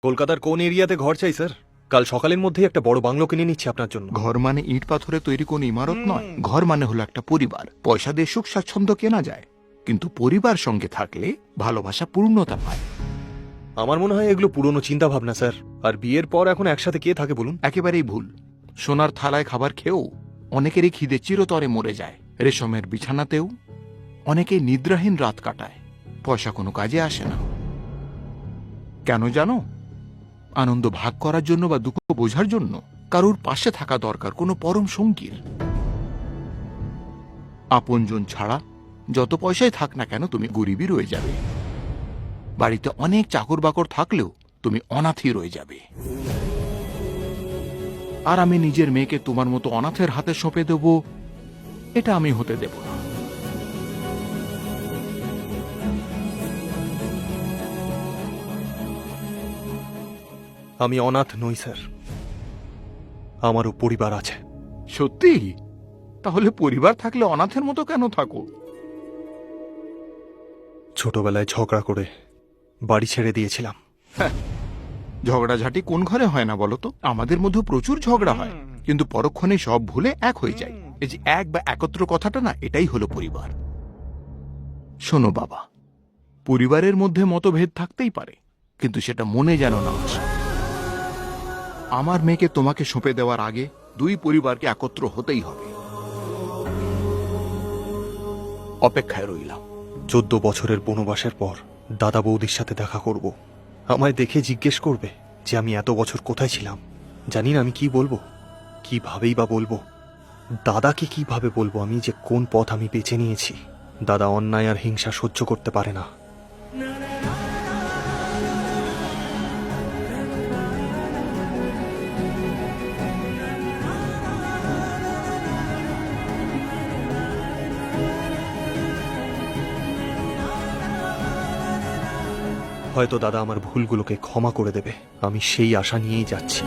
কলকাতার কোন এরিয়াতে ঘর চাই স্যার? কাল সকালের মধ্যেই একটা বড় বাংলো কিনে নিচ্ছি আপনার জন্য। ঘর মানে ইট পাথরে তৈরি কোন ইমারত নয়। ঘর মানে হলো একটা পরিবার। পয়সা দিয়ে সুখ স্বাচ্ছন্দ্য কেনা যায়, কিন্তু পরিবার সঙ্গে থাকলে ভালোবাসা পূর্ণতা পায়। আমার মনে হয় এগুলো পুরনো চিন্তা ভাবনা স্যার। আর বিয়ের পর এখন একসাথে কে থাকে বলুন? একেবারেই ভুল। সোনার থালায় খাবার খেয়েও অনেকেরই খিদে চিরতরে মরে যায়। রেশমের বিছানাতেও অনেকে নিদ্রাহীন রাত কাটায়। পয়সা কোনো কাজে আসে না। কেন জানো? আনন্দ ভাগ করার জন্য বা দুঃখ বোঝার জন্য কারুর পাশে থাকা দরকার কোনো পরম সঙ্গীর। আপনজন ছাড়া যত পয়সাই থাক না কেন তুমি গরিবই রয়ে যাবে। বাড়িতে অনেক চাকর বাকর থাকলেও তুমি অনাথই রয়ে যাবে। আর আমি নিজের মেয়েকে তোমার মতো অনাথের হাতে সঁপে দেব, এটা আমি হতে দেব না। আমি অনাথ নই স্যার, আমারও পরিবার আছে। সত্যি? তাহলে পরিবার থাকলে অনাথের মতো কেন থাকো? ছোটবেলায় ঝগড়া করে বাড়ি ছেড়ে দিয়েছিলাম। ঝগড়াঝাটি কোন ঘরে হয় না বলতো? আমাদের মধ্যে প্রচুর ঝগড়া হয়, কিন্তু পরক্ষণে সব ভুলে এক হয়ে যায়। এই যে এক বা একত্র কথাটা না, এটাই হলো পরিবার। শোনো বাবা, পরিবারের মধ্যে মতভেদ থাকতেই পারে, কিন্তু সেটা মনে যেন না আসে। আমার মেয়েকে তোমাকে সঁপে দেওয়ার আগে দুই পরিবারকে একত্র হতেই হবে। অপেক্ষায় রইলাম। 14 বছরের বনবাসের পর দাদা বৌদির সাথে দেখা করব। আমায় দেখে জিজ্ঞেস করবে যে আমি এত বছর কোথায় ছিলাম। জানি না আমি কি বলবো, কিভাবেই বা বলবো। দাদাকে কিভাবে বলবো আমি যে কোন পথ আমি বেছে নিয়েছি। দাদা অন্যায় আর হিংসা সহ্য করতে পারে না। হয়তো দাদা আমার ভুলগুলোকে ক্ষমা করে দেবে, আমি সেই আশা নিয়েই যাচ্ছি।